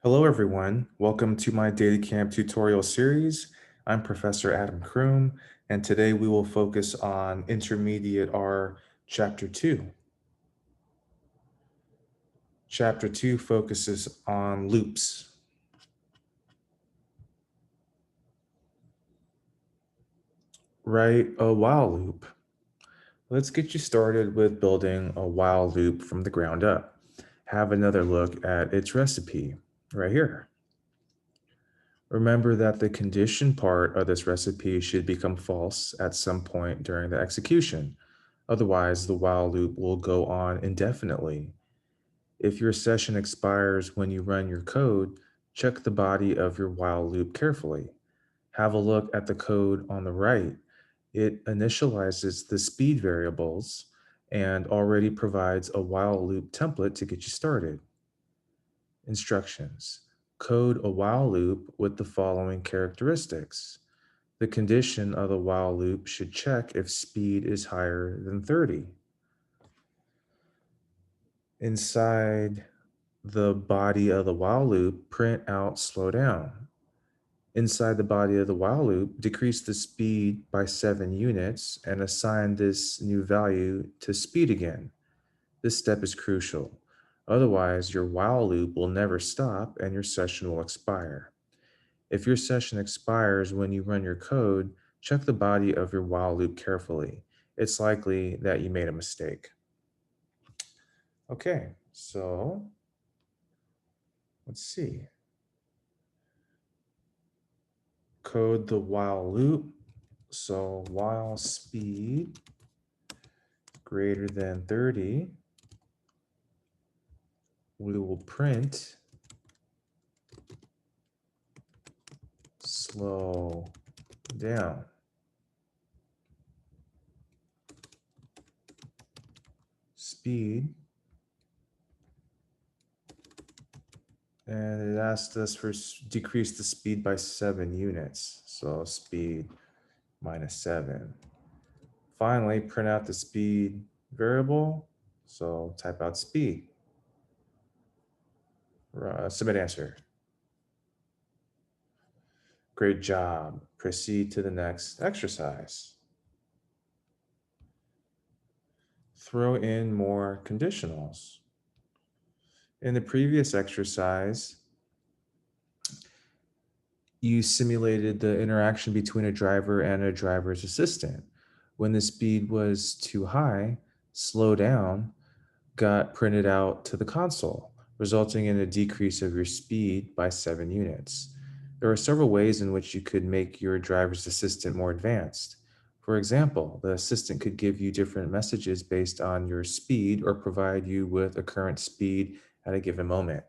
Hello, everyone. Welcome to my Data Camp tutorial series. I'm Professor Adam Kroom, and today we will focus on Intermediate R Chapter 2. Chapter 2 focuses on loops. Write a while loop. Let's get you started with building a while loop from the ground up. Have another look at its recipe right here. Remember that the condition part of this recipe should become false at some point during the execution. Otherwise, the while loop will go on indefinitely. If your session expires when you run your code, check the body of your while loop carefully. Have a look at the code on the right. It initializes the speed variables and already provides a while loop template to get you started. Instructions. Code a while loop with the following characteristics. The condition of the while loop should check if speed is higher than 30. Inside the body of the while loop, print out slow down. Inside the body of the while loop, decrease the speed by 7 units and assign this new value to speed again. This step is crucial. Otherwise, your while loop will never stop and your session will expire. If your session expires when you run your code, check the body of your while loop carefully. It's likely that you made a mistake. Okay, so let's see. Code the while loop. So while speed greater than 30, we will print slow down. Speed, and it asked us for decrease the speed by 7 units. So speed minus 7. Finally, print out the speed variable. So type out speed. Submit answer. Great job. Proceed to the next exercise. Throw in more conditionals. In the previous exercise, you simulated the interaction between a driver and a driver's assistant. When the speed was too high, slow down got printed out to the console, resulting in a decrease of your speed by 7 units. There are several ways in which you could make your driver's assistant more advanced. For example, the assistant could give you different messages based on your speed or provide you with a current speed at a given moment.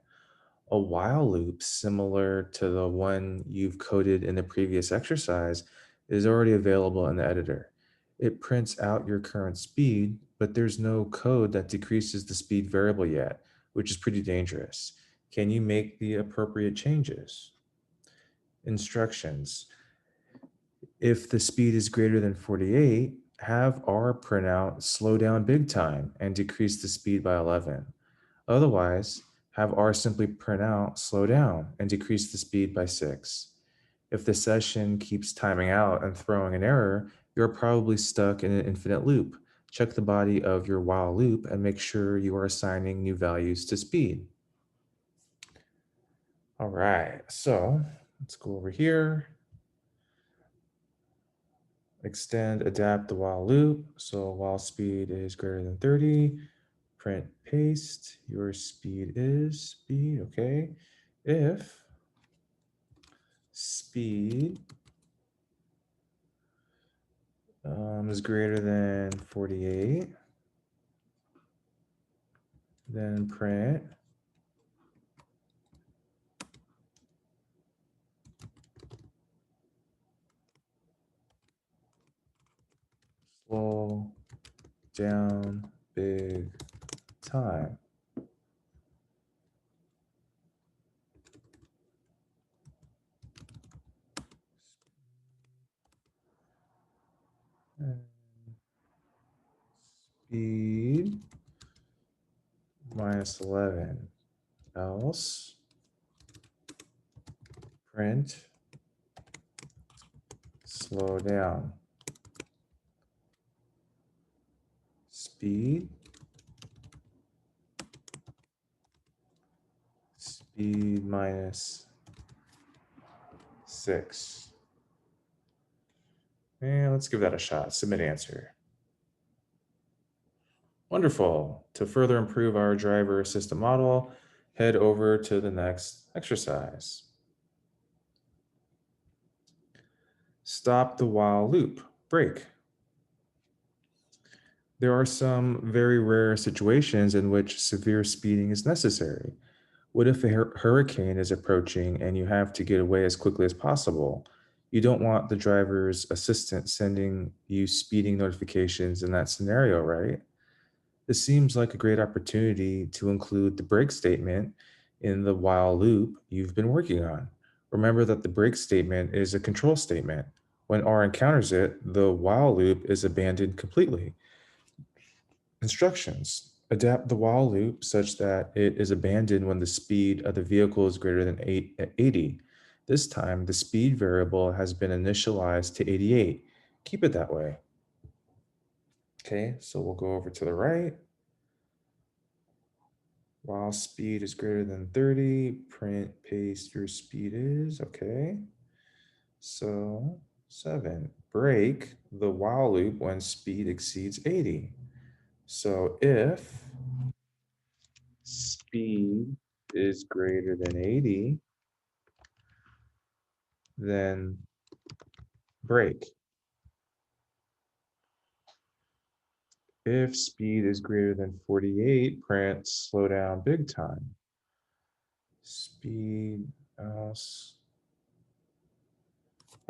A while loop, similar to the one you've coded in the previous exercise, is already available in the editor. It prints out your current speed, but there's no code that decreases the speed variable yet, which is pretty dangerous. Can you make the appropriate changes? Instructions. If the speed is greater than 48, have R print out slow down big time and decrease the speed by 11. Otherwise, have R simply print out slow down and decrease the speed by 6. If the session keeps timing out and throwing an error, you're probably stuck in an infinite loop. Check the body of your while loop and make sure you are assigning new values to speed. All right, so let's go over here. Extend, adapt the while loop. So while speed is greater than 30, print paste, your speed is speed, okay? If speed is greater than 48, then print slow down big time. And speed minus 11, else print slow down. Speed minus 6. And let's give that a shot. Submit answer. Wonderful. To further improve our driver assistant model, head over to the next exercise. Stop the while loop. Break. There are some very rare situations in which severe speeding is necessary. What if a hurricane is approaching and you have to get away as quickly as possible? You don't want the driver's assistant sending you speeding notifications in that scenario, right? This seems like a great opportunity to include the break statement in the while loop you've been working on. Remember that the break statement is a control statement. When R encounters it, the while loop is abandoned completely. Instructions. Adapt the while loop such that it is abandoned when the speed of the vehicle is greater than 80. This time, the speed variable has been initialized to 88. Keep it that way. Okay, so we'll go over to the right. While speed is greater than 30, print paste your speed is, okay. So 7, break the while loop when speed exceeds 80. So if speed is greater than 80, then break. If speed is greater than 48, print slow down big time. Speed else.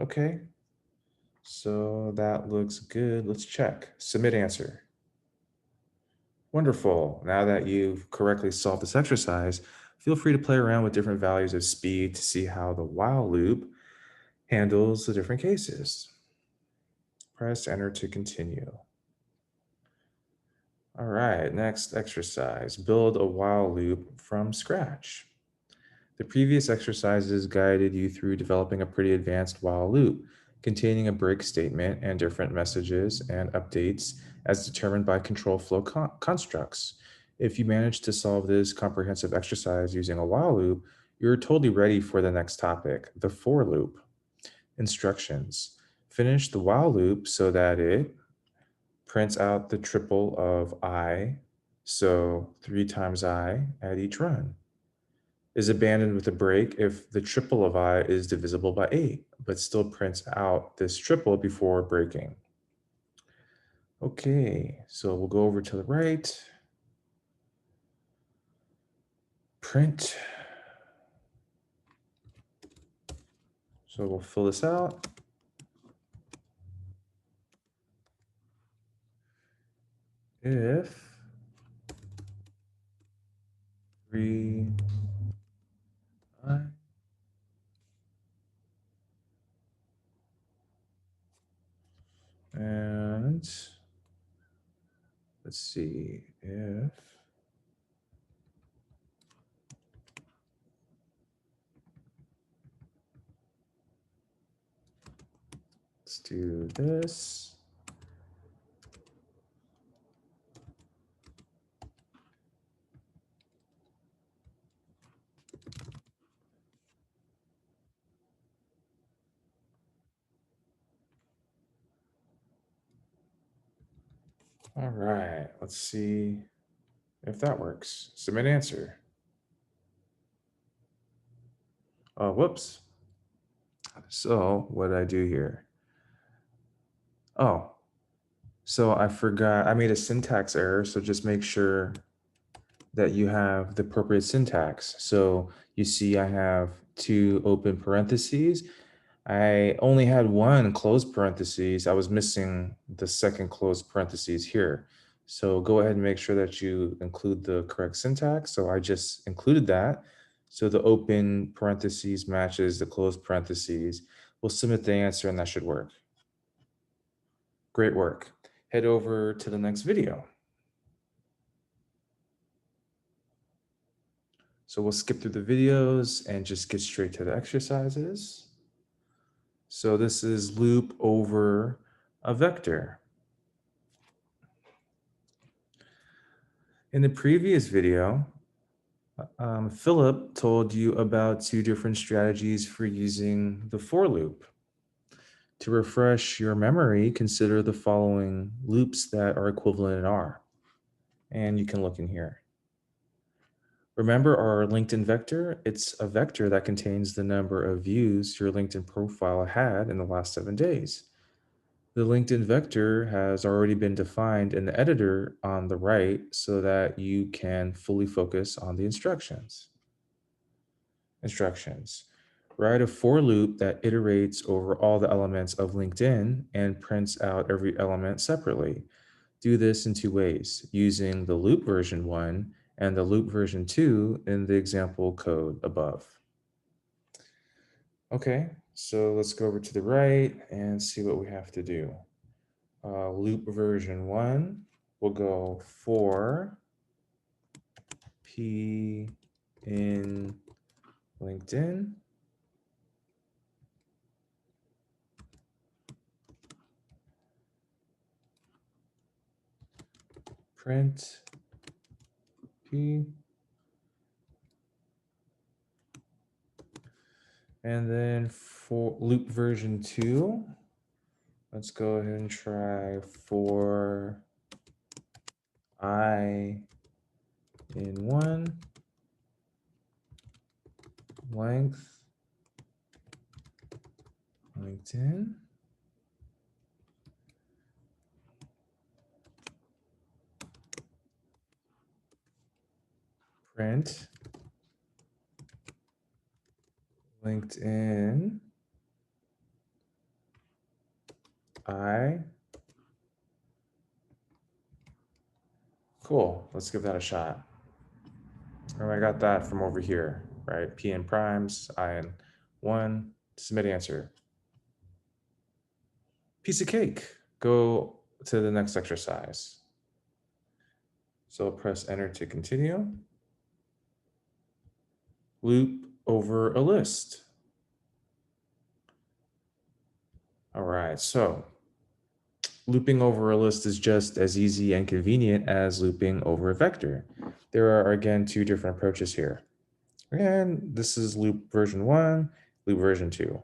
Okay, so that looks good. Let's check. Submit answer. Wonderful. Now that you've correctly solved this exercise, feel free to play around with different values of speed to see how the while loop handles the different cases. Press enter to continue. All right, next exercise, build a while loop from scratch. The previous exercises guided you through developing a pretty advanced while loop, containing a break statement and different messages and updates as determined by control flow constructs. If you manage to solve this comprehensive exercise using a while loop, you're totally ready for the next topic, the for loop. Instructions. Finish the while loop so that it prints out the triple of I, so 3 times I at each run. Is abandoned with a break if the triple of I is divisible by 8, but still prints out this triple before breaking. Okay, so we'll go over to the right. Print. So we'll fill this out. If 3 I and let's see if let's do this. All right, let's see if that works. Submit answer. Oh, whoops. So what did I do here? Oh, so I forgot, I made a syntax error. So just make sure that you have the appropriate syntax. So you see I have 2 open parentheses. I only had 1 closed parentheses. I was missing the second closed parentheses here. So go ahead and make sure that you include the correct syntax. So I just included that. So the open parentheses matches the closed parentheses. We'll submit the answer and that should work. Great work. Head over to the next video. So we'll skip through the videos and just get straight to the exercises. So this is loop over a vector. In the previous video, Philip told you about two different strategies for using the for loop. To refresh your memory, consider the following loops that are equivalent in R. And you can look in here. Remember our LinkedIn vector? It's a vector that contains the number of views your LinkedIn profile had in the last 7 days. The LinkedIn vector has already been defined in the editor on the right so that you can fully focus on the instructions. Write a for loop that iterates over all the elements of LinkedIn and prints out every element separately. Do this in two ways, using the loop version 1 and the loop version 2 in the example code above. Okay, so let's go over to the right and see what we have to do. Loop version 1 will go for P in LinkedIn. Print P. And then for loop version 2, let's go ahead and try for I in 1 length LinkedIn. Print LinkedIn I. Cool, let's give that a shot. And I got that from over here, right? P in primes, I in 1, submit answer. Piece of cake. Go to the next exercise. So press enter to continue. Loop over a list. All right, so looping over a list is just as easy and convenient as looping over a vector. There are, again, two different approaches here. And this is loop version 1, loop version 2.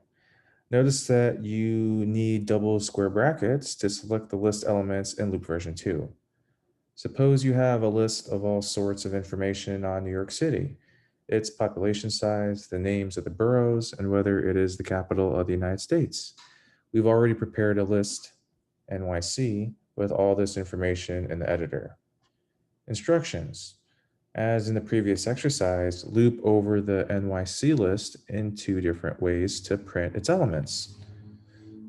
Notice that you need double square brackets to select the list elements in loop version 2. Suppose you have a list of all sorts of information on New York City, its population size, the names of the boroughs, and whether it is the capital of the United States. We've already prepared a list, NYC, with all this information in the editor. Instructions. As in the previous exercise, loop over the NYC list in two different ways to print its elements.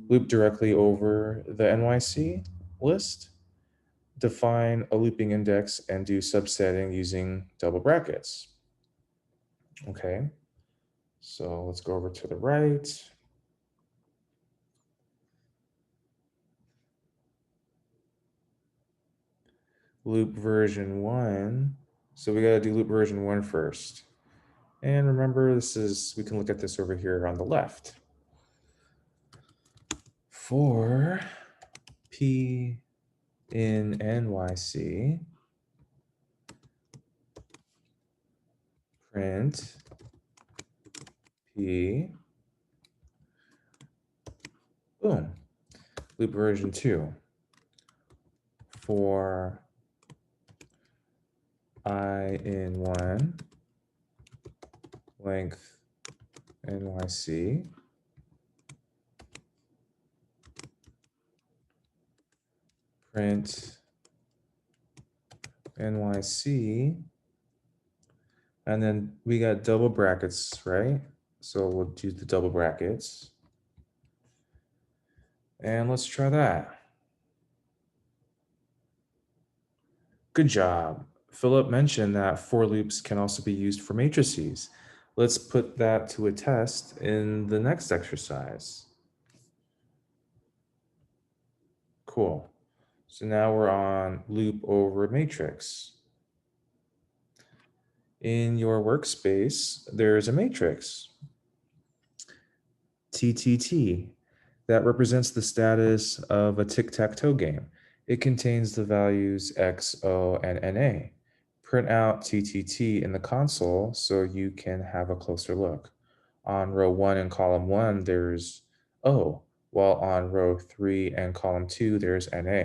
Loop directly over the NYC list, define a looping index, and do subsetting using double brackets. Okay, so let's go over to the right. Loop version 1. So we got to do loop version 1 first. And remember, we can look at this over here on the left. For P in NYC, print P, boom. Loop version 2. For I in 1, length NYC, print NYC, and then we got double brackets, right? So we'll do the double brackets. And let's try that. Good job. Philip mentioned that for loops can also be used for matrices. Let's put that to a test in the next exercise. Cool. So now we're on loop over matrix. In your workspace, there's a matrix, TTT, that represents the status of a tic-tac-toe game. It contains the values X, O, and NA. Print out TTT in the console so you can have a closer look. On row 1 and column 1, there's O, while on row 3 and column 2, there's NA.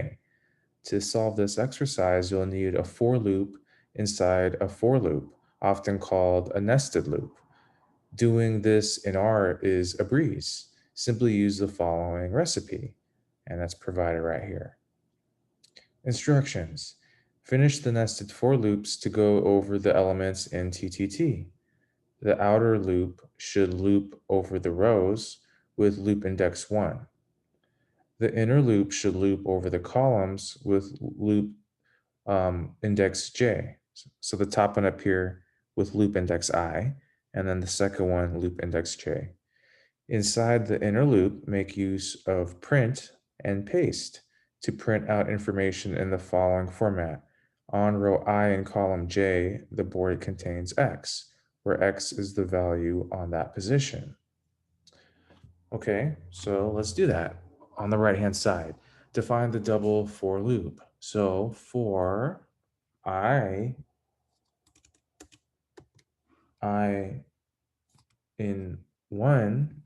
To solve this exercise, you'll need a for loop inside a for loop, often called a nested loop. Doing this in R is a breeze. Simply use the following recipe, and that's provided right here. Instructions. Finish the nested for loops to go over the elements in TTT. The outer loop should loop over the rows with loop index 1. The inner loop should loop over the columns with loop index j. So the top one up here with loop index I, and then the second one loop index j. Inside the inner loop, make use of print and paste to print out information in the following format. On row I in column J, the board contains X, where X is the value on that position. Okay, so let's do that. On the right-hand side, define the double for loop. So for I in 1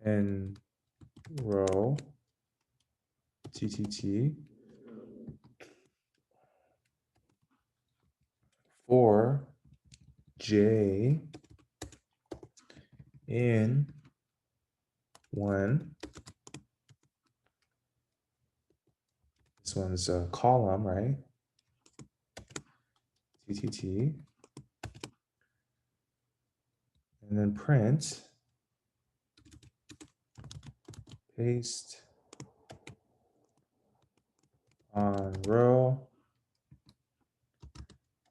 and row TTT for J in 1. This one's a column, right? TTT. And then print, paste on row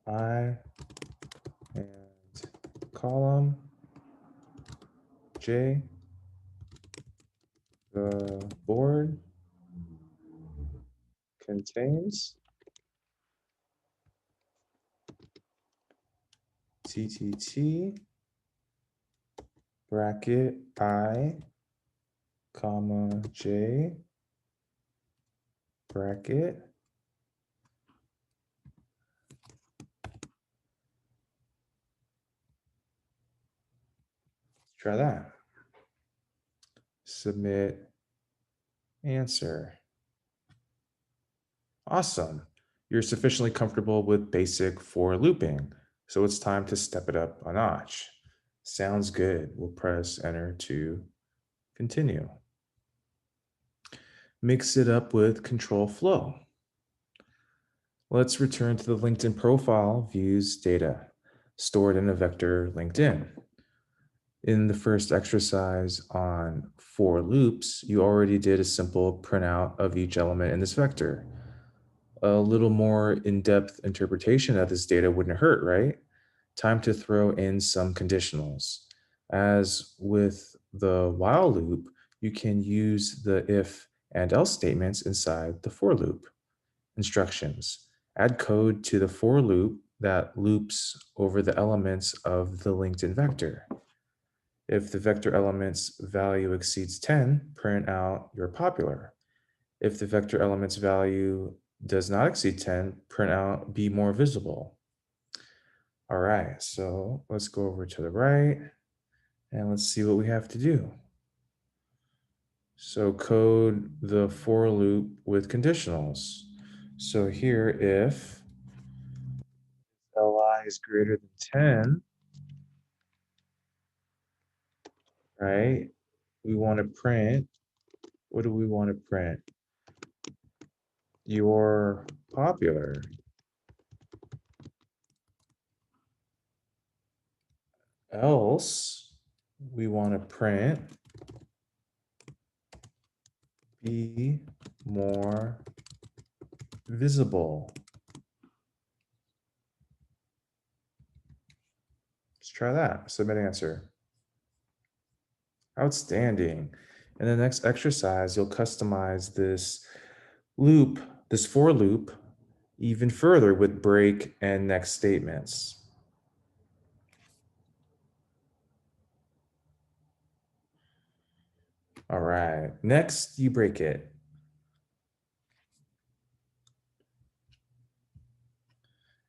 I and column J. The board contains TTT bracket I comma J bracket. Try that. Submit answer. Awesome. You're sufficiently comfortable with basic for looping, so it's time to step it up a notch. Sounds good. We'll press enter to continue. Mix it up with control flow. Let's return to the LinkedIn profile views data stored in a vector LinkedIn. In the first exercise on for loops, you already did a simple printout of each element in this vector. A little more in-depth interpretation of this data wouldn't hurt, right? Time to throw in some conditionals. As with the while loop, you can use the if and else statements inside the for loop. Instructions. Add code to the for loop that loops over the elements of the LinkedIn vector. If the vector element's value exceeds 10, print out your popular. If the vector element's value does not exceed 10, print out be more visible. All right, so let's go over to the right and let's see what we have to do. So code the for loop with conditionals. So here, if Li is greater than 10, right? We want to print, what do we want to print? Your popular. Else, we want to print be more visible. Let's try that. Submit answer. Outstanding. In the next exercise, you'll customize this loop, this for loop, even further with break and next statements. All right, next you break it.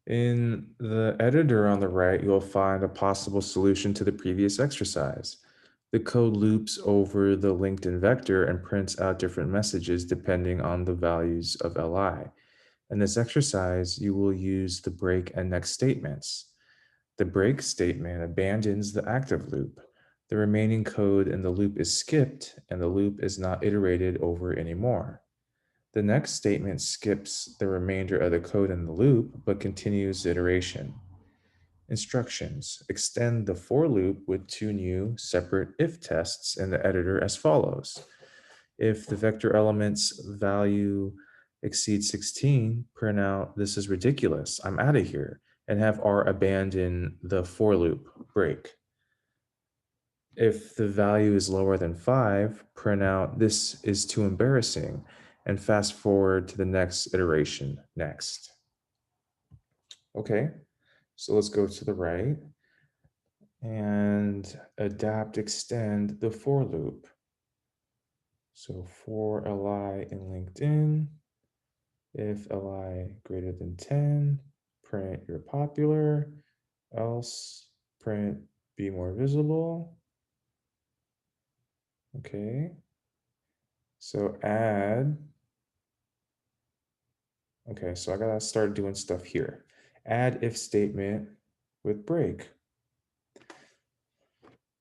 In the editor on the right, you'll find a possible solution to the previous exercise. The code loops over the LinkedIn vector and prints out different messages depending on the values of li. In this exercise, you will use the break and next statements. The break statement abandons the active loop. The remaining code in the loop is skipped, and the loop is not iterated over anymore. The next statement skips the remainder of the code in the loop, but continues the iteration. Instructions: extend the for loop with two new separate if tests in the editor as follows. If the vector element's value exceeds 16, print out this is ridiculous, I'm out of here, and have R abandon the for loop break. If the value is lower than 5, print out this is too embarrassing, and fast forward to the next iteration next. Okay, so let's go to the right and adapt extend the for loop. So for li in LinkedIn, if li greater than 10, print you're popular, else print be more visible. Okay, so add, okay, so I gotta start doing stuff here. Add if statement with break.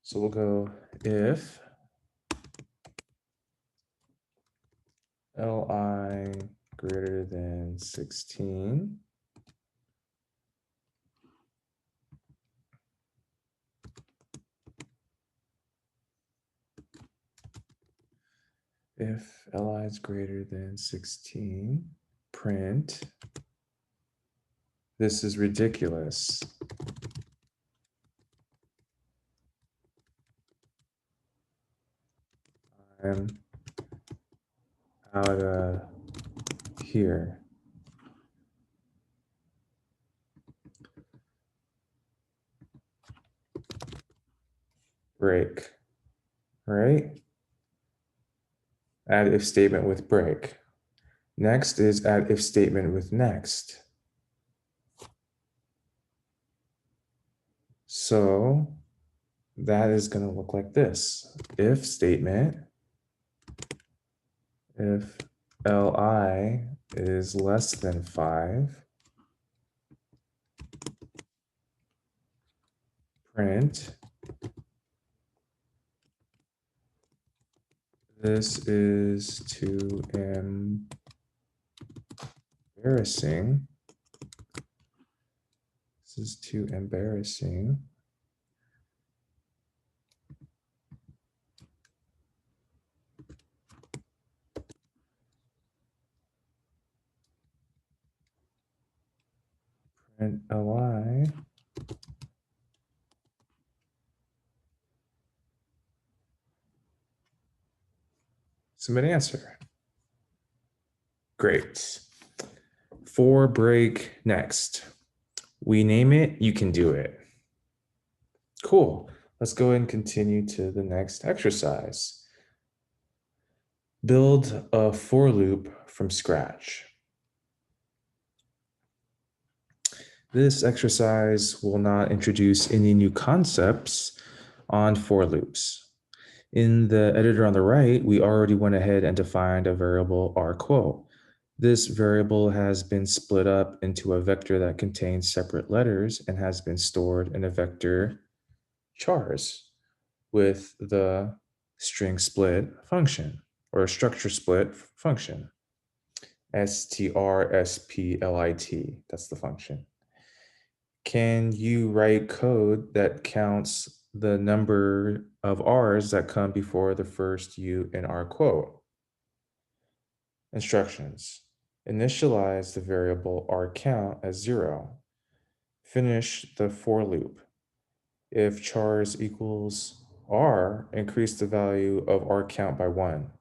So we'll go if li greater than 16, if li is greater than 16, print this is ridiculous. I'm out of here. Break, right? Add if statement with break. Next is add if statement with next. So that is going to look like this. If statement, if li is less than 5, print this is too embarrassing. This is too embarrassing. Print li. Submit answer. Great. For break next. We name it, you can do it. Cool. Let's go ahead and continue to the next exercise. Build a for loop from scratch. This exercise will not introduce any new concepts on for loops. In the editor on the right, we already went ahead and defined a variable rquote. This variable has been split up into a vector that contains separate letters and has been stored in a vector chars with the string split function or a structure split function. strsplit, that's the function. Can you write code that counts the number of r's that come before the first u in our quote? Instructions: initialize the variable rcount as 0. Finish the for loop. If chars equals r, increase the value of rcount by 1.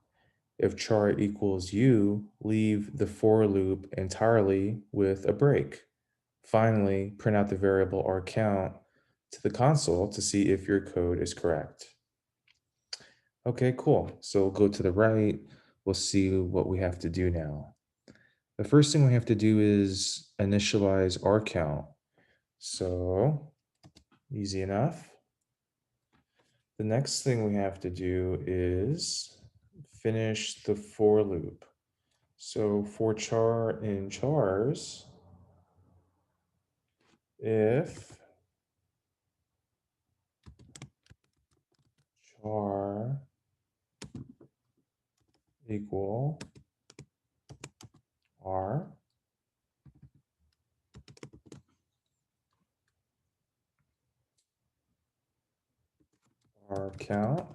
If char equals u, leave the for loop entirely with a break. Finally, print out the variable rCount to the console to see if your code is correct. Okay, cool. So we'll go to the right. We'll see what we have to do now. The first thing we have to do is initialize rCount. So easy enough. The next thing we have to do is finish the for loop. So for char in chars, if char equal r, rCount,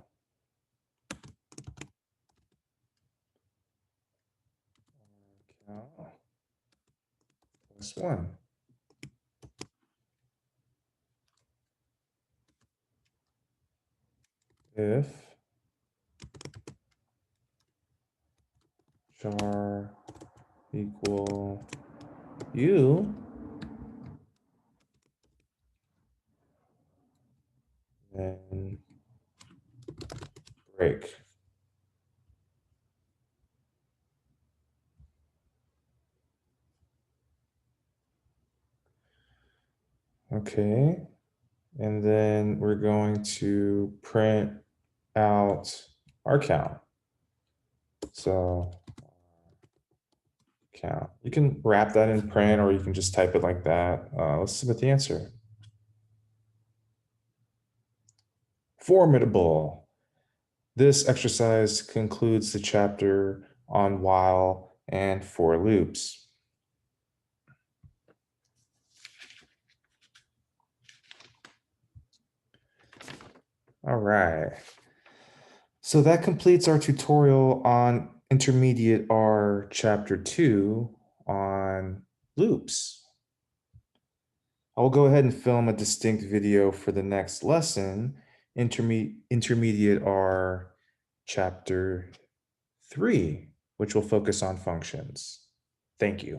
rCount plus 1. If char equal u, then break. Okay, and then we're going to print out our count. So count. You can wrap that in print or you can just type it like that. Let's submit the answer. Formidable. This exercise concludes the chapter on while and for loops. All right. So that completes our tutorial on Intermediate R Chapter 2 on loops. I will go ahead and film a distinct video for the next lesson, Intermediate R Chapter 3, which will focus on functions. Thank you.